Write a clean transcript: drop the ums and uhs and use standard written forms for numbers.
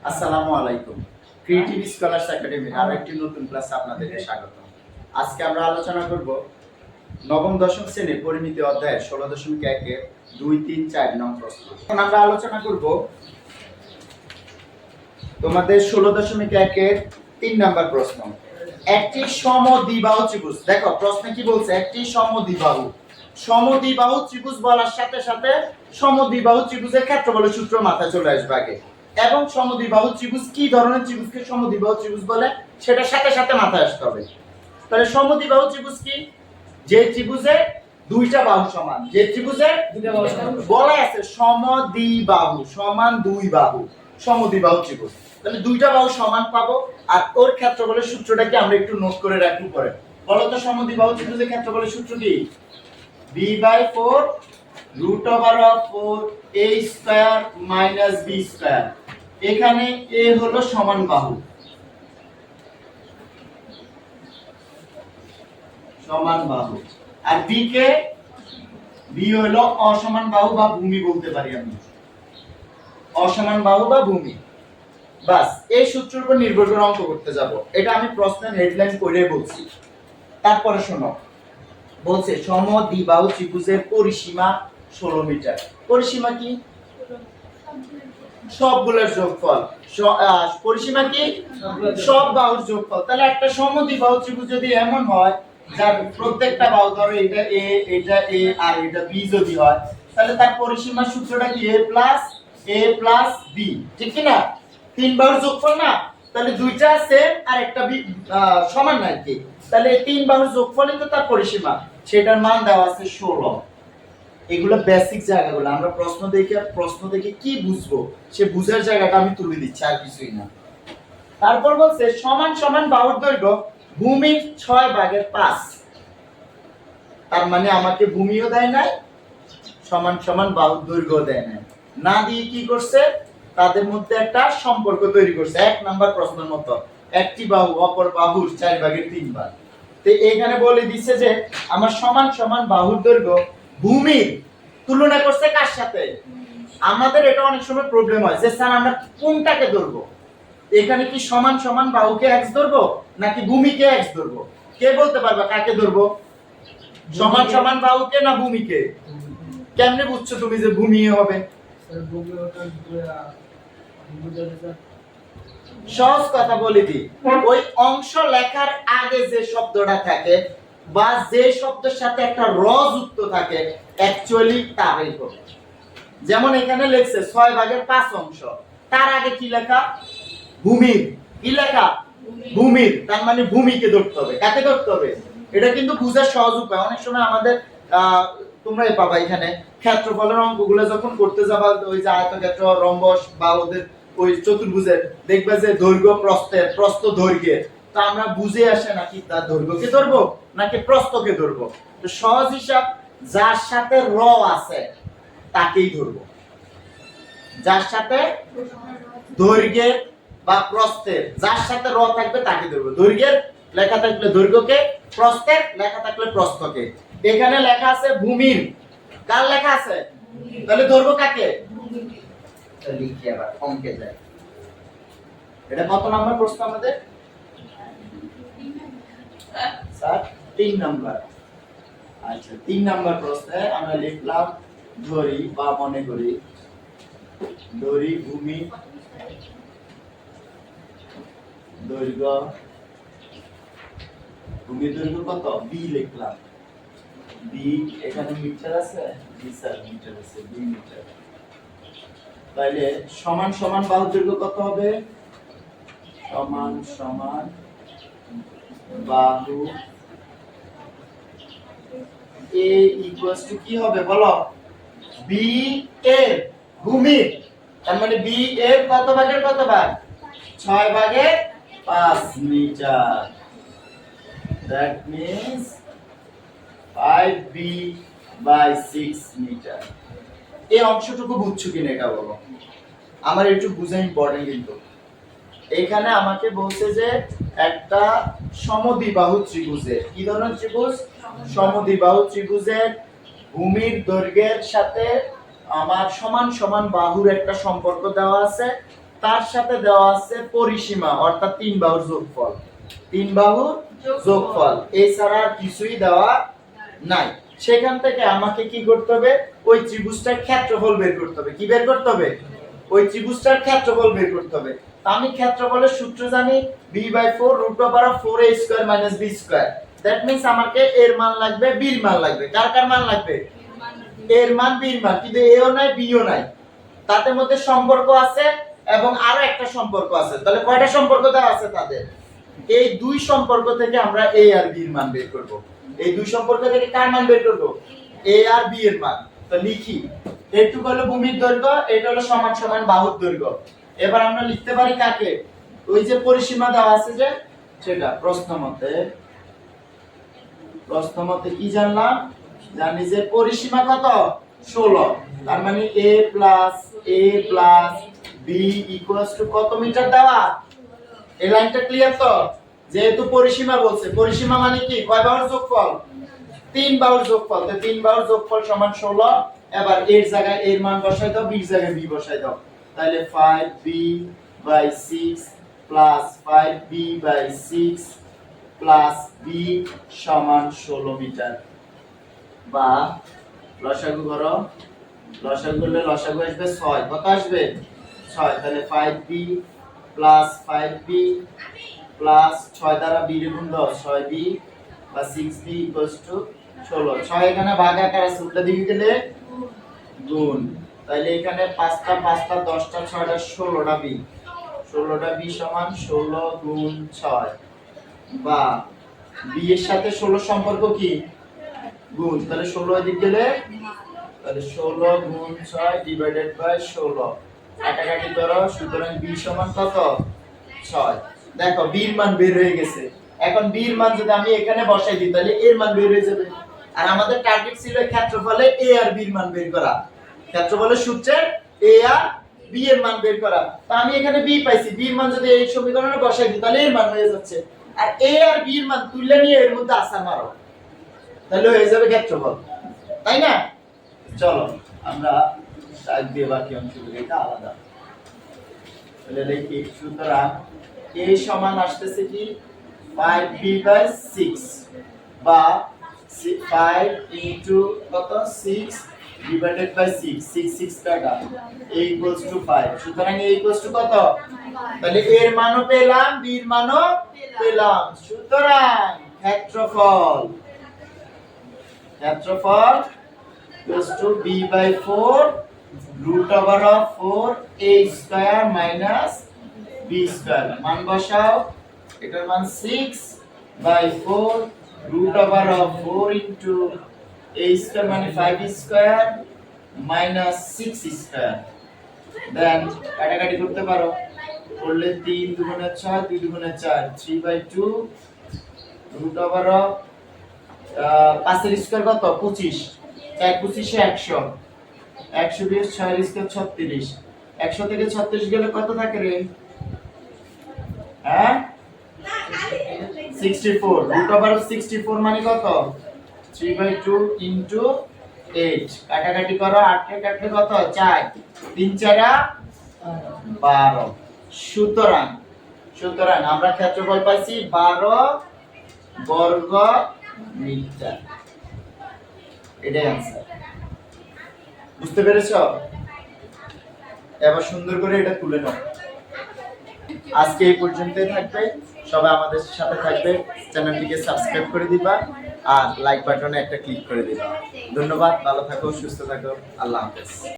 আসসালামু আলাইকুম। Creative scholars একাডেমির আরো একটি নতুন ক্লাসে আপনাদেরকে স্বাগত। আজকে আমরা আলোচনা করব নবম দশম শ্রেণীর পরিমিতি অধ্যায়ের 16.1 এর 2, 3, 4 নং প্রশ্ন। এখন আমরা আলোচনা করব তোমাদের 16.1 এর 3 নাম্বার প্রশ্ন। একটি সমদ্বিবাহু ত্রিভুজ, দেখো প্রশ্নে কি বলছে, একটি সমদ্বিবাহু ত্রিভুজ বলার সাথে সাথে সমদ্বিবাহু ত্রিভুজের ক্ষেত্রফলের সূত্র মাথায় চলে আসবে আগে, এবং সমদ্বিবাহু ত্রিভুজ কি ধরনের ত্রিভুজকে সমদ্বিবাহু ত্রিভুজ বলে সেটা সাথে সাথে মাথায় আসতে হবে। তাহলে সমদ্বিবাহু ত্রিভুজ কি? যে ত্রিভুজে দুইটা বাহু সমান, যে ত্রিভুজে বলা আছে সমদ্বিবাহু সমান দুই বাহু, সমদ্বিবাহু ত্রিভুজ। তাহলে দুইটা বাহু সমান পাবো, আর ওর ক্ষেত্রফলের সূত্রটাকে আমরা একটু নোট করে রাখি পরে। বলো তো সমদ্বিবাহু ত্রিভুজের ক্ষেত্রফলের সূত্র কি? b/4 √4a² - b²। এখানে a হলো সমান বাহু, আর b হলো অসমান বাহু বা ভূমি বলতে পারি আমি, অসমান বাহু বা ভূমি। বাস এই সূত্রের উপর নির্ভর করে অঙ্ক করতে যাব। এটা আমি প্রশ্নের হেডলাইন করে বলছি। তারপরে শোনো, বলছে সমদ্বিবাহু ত্রিভুজের পরিসীমা 16 মিটার। পরিসীমা কি? সবগুলোর যোগফল। পরিসীমা কি? সব বাহুর যোগফল। তাহলে একটা সমদ্বিবাহু ত্রিভুজ যদি এমন হয় যার প্রত্যেকটা বাহু, ধরো এটা a, এটা a আর এটা b যদি হয়, তাহলে তার পরিসীমার সূত্রটা কি? a plus b, ঠিক কি না? তিন বাহুর যোগফল না, তাহলে দুইটা সেম আর একটা সমান না কি, তাহলে তিন বাহুর যোগফলই তো তার পরিসীমা, সেটার মান দেওয়া আছে 16। এগুলো বেসিক জায়গাগুলো, আমরা প্রশ্ন দেখে কি বুঝবো সে বুঝার জায়গাটা আমি তুলে দিচ্ছি, আর কিছুই না। তারপর বলছে সমান সমান বাহুর দৈর্ঘ্য ভূমির 6/5। তার মানে আমাকে ভূমিও দেয় নাই, সমান সমান বাহুর দৈর্ঘ্য দেয় নাই, না দিয়ে কি করছে, তাদের মধ্যে একটা সম্পর্ক তৈরি করছে। এক নাম্বার প্রশ্নের মতো, একটি বাহু অপর বাহুর 4/3 তো এখানে বলে দিচ্ছে যে আমার সমান সমান বাহুর দৈর্ঘ্য ভূমির তুলনা করছে কার সাথে? আমাদের এটা অনেক সময় প্রবলেম হয় যে স্যার আমরা কোনটাকে ধরবো, এখানে কি সমান সমান বাহুকে x ধরবো নাকি ভূমিকে x ধরবো? কে বলতে পারবে কাকে ধরবো, সমান সমান বাহুকে না ভূমিকে? কেমনে বুঝছো তুমি যে ভূমি হবে? সহজ কথা বলে দিই, ওই অংশ লেখার আগে যে শব্দটা থাকে বা যে শব্দের সাথে একটা র যুক্ত থাকে অ্যাকচুয়ালি তারই হবে। যেমন এখানে লেখছে 6/5 অংশ, তার আগে কি লেখা? ভূমির। কি লেখা? ভূমির। তার মানে ভূমিকে ধরতে হবে। কাকে ধরতে হবে? এটা কিন্তু বুঝার সহজ উপায়। অনেক সময় আমাদের তোমরাই পাবা এখানে ক্ষেত্রফলের অঙ্কগুলো যখন করতে যাবা, ওই যে আয়তক্ষেত্র, রম্বস বা ওদের ওই চতুর্ভুজের, দেখবে যে দৈর্ঘ্য প্রস্থের, প্রস্থ দৈর্ঘ্যের, তো আমরা বুঝে আসে নাকি তার দৈর্ঘ্যকে ধরবো নাকি প্রস্থকে ধরবো। তো সহজ হিসাব, যার সাথে র আছে তাকেই ধরবো, যার সাথে দৈর্ঘ্যের বা প্রস্থের যার সাথে র থাকবে তাকে ধরবো। দৈর্ঘ্যের লেখা থাকলে দৈর্ঘ্যকে, প্রস্থের লেখা থাকলে প্রস্থকে। এখানে লেখা আছে ভূমির, কার লেখা আছে? তাহলে ধরবো কাকে? লিখি আবার অঙ্কে যায়। এটা কত নাম্বার প্রশ্ন আমাদের? Sir 3 number. আচ্ছা 3 নাম্বার প্রশ্নে আমরা লিখলাম ধরি বা মনে করি ধরি ভূমি দৈর্ঘ্য, ভূমি দৈর্ঘ্য কত? b লিখলাম, b এখানে মিটার আছে, জি স্যার মিটার আছে, 2 মিটার। তাহলে সমান সমান বাহুর দৈর্ঘ্য কত হবে? সমান সমান বাহু a ইকুয়ালস টু কি হবে বলো? b এর ভূমির, তার মানে b এর কত ভাগের কত ভাগ? 6/5 metre. That means 5b/6 metre. এই অংশটুকু বুঝছো কিনা এটা বলো, আমার একটু বোঝা ইম্পর্টেন্ট। কিন্তু এখানে আমাকে বলছে যে একটা সমদ্বিবাহু ত্রিভুজের, কি ধরনের ত্রিভুজ? সমদ্বিবাহু ত্রিভুজের ভূমির দৈর্ঘ্যের সাথে আমার সমান সমান বাহুর একটা সম্পর্ক দেওয়া আছে, তার সাথে দেওয়া আছে পরিসীমা অর্থাৎ তিন বাহুর যোগফল, তিন বাহুর যোগফল এছাড়া আর কিছুই দেওয়া নাই। সেখান থেকে আমাকে কি করতে হবে, ওই ত্রিভুজটার ক্ষেত্রফল বের করতে হবে। কি বের করতে হবে? ওই ত্রিভুজটার ক্ষেত্রফল বের করতে হবে। আমি ক্ষেত্রফলের সূত্র জানি b/4 √4a² - b²। That means আমাকে এর মান লাগবে, b এর মান লাগবে। কার কার মান লাগবে? এর মান, b এর মান। কিন্তু a ও নাই b ও নাই, তাদের মধ্যে সম্পর্ক আছে এবং আরো একটা সম্পর্ক আছে। তাহলে কয়টা সম্পর্ক দেওয়া আছে তাদের? এই দুই সম্পর্ক থেকে আমরা a আর b এর মান বের করব। এই দুই সম্পর্ক থেকে কার মান বের করব? a আর b এর মান। তো লিখি, এইটুকু হলো ভূমির দৈর্ঘ্য, এটা হলো সমান সমান বাহুর দৈর্ঘ্য। এবার আমরা লিখতে পারি কাকে? ওই যে পরিসীমা দেওয়া আছে যে সেটা প্রশ্ন মতে কি জানলাম? জানি যে পরিসীমা কত? 16। তার মানে a plus b কত মিটার দেওয়া? এই লাইনটা ক্লিয়ার তো? যেহেতু পরিসীমা বলছে, পরিসীমা মানে কি? কয় বাহুর যোগফল? তিন বাহুর যোগফল। তো তিন বাহুর যোগফল সমান 16। এবার এর জায়গায় এর মান বসাই দাও, b এর জায়গায় b বসাই দাও। তাহলে 5b/6 plus 5b/6 plus b সমান 16 মিটার। বা লসাগু করো, লসাগু করলে লসাগু আসবে 6। কত আসবে? 6। তাহলে 5b plus 5b plus 6 দ্বারা b এর গুণ দাও, 6b বা 6b equals to 16। 6 এখানে ভাগ আকার আছে, উল্টা দিকে গেলে গুণ। তাহলে এখানে 5টা 5টা 10টা 6টা 16টা b, 16টা b সমান 16 গুণ 6। বা b এর সাথে 16 সম্পর্ক কি? গুণ। তাহলে 16 এদিক গেলে, তাহলে 16 গুণ 6 ডিভাইডেড বাই 16। কাটাকাটি করো, সুতরাং b সমান কত? 6। দেখো b এর মান বের হয়ে গেছে। এখন b এর মান যদি আমি এখানে বসাই দিই তাহলে এর মান বের হয়ে যাবে। আর আমাদের টার্গেট ছিল ক্ষেত্রফলে a আর b এর মান বের করা। ক্ষেত্রফলের সূত্রে a আর b এর মান বের করা। তো আমি এখানে b পাইছি, b এর মান যদি এই সমীকরণে বসাই দিই তাহলে এর মান হয়ে যাচ্ছে। আর a আর b এর মান তুললে নিয়ে এর মধ্যে আসার মারো, তাহলে হয়ে যাবে ক্ষেত্রফল, তাই না? চলো আমরা দাগ দিয়ে বাকি অংশগুলো, এটা আলাদা। তাহলে লিখি, সুতরাং a সমান আসতেছে কি? 5b/6 বা 5 into কত? 6 divided by 6, 6 কাটা, a equals to 5। সুতরাং a equals to কত? তাহলে a এর মানও পেলাম, b এর মানও পেলাম। সুতরাং ক্ষেত্রফল equals to b/4 √4a² - b²। মান বসাও, এটার মান 6/4 √4 into a² মানে 5² minus 6²। দেন কাটাকাটি করতে পারো, করলে 3 দুগুণে 6, 2 দুগুণে 4, 3/2 5² কত? 25, 4 25 100, 100 দিয়ে 6 36, 100 থেকে 36 গেলে কত থাকে রে? হ্যাঁ 64, √64 মানে কত? 3/2 into 8। কাটাকাটি করো, 8 কে কাটলে কত? 4, 3 4 12। সুতরাং আমরা ক্ষেত্রফল পাইছি 12 বর্গ মিটার। এটাই आंसर। বুঝতে পেরেছো? এবার সুন্দর করে এটা তুলে নাও। আজকে এই পর্যন্তই থাকবে। সবাই আমাদের সাথে থাকবে, চ্যানেলটিকে সাবস্ক্রাইব করে দিবা আর লাইক বাটনে একটা ক্লিক করে দিবা। ধন্যবাদ, ভালো থাকো, সুস্থ থাকো, আল্লাহ হাফেজ।